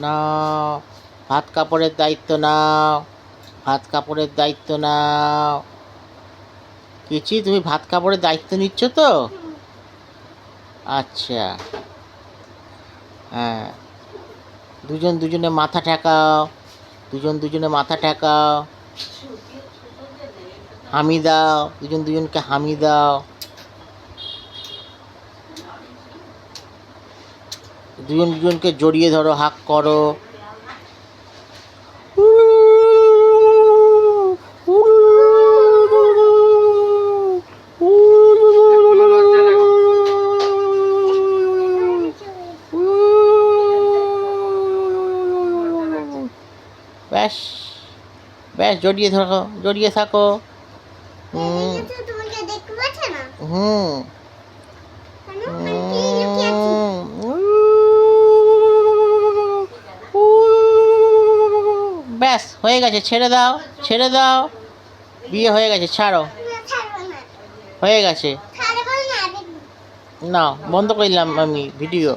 নাও, ভাত কাপড়ের দায়িত্ব নাও, ভাত কাপড়ের দায়িত্ব নাও। কিচি, তুমি ভাত কাপড়ের দায়িত্ব নিচ্ছ তো? আচ্ছা, হ্যাঁ। দুজন দুজনে মাথা ঠেকাও, দুজন দুজনে মাথা ঠেকাও, হামি দাও, দুজন দুজনকে হামি দাও, দুজন দুজনকে জড়িয়ে ধরো, হাক করো। ব্যাস ব্যাস, জড়িয়ে থাকো, জড়িয়ে থাকো। হুম হুম ব্যাস, হয়ে গেছে, ছেড়ে দাও, ছেড়ে দাও। বিয়ে হয়ে গেছে, ছাড়ো। হয়ে গেছে, না বন্ধ করলাম আমি ভিডিও।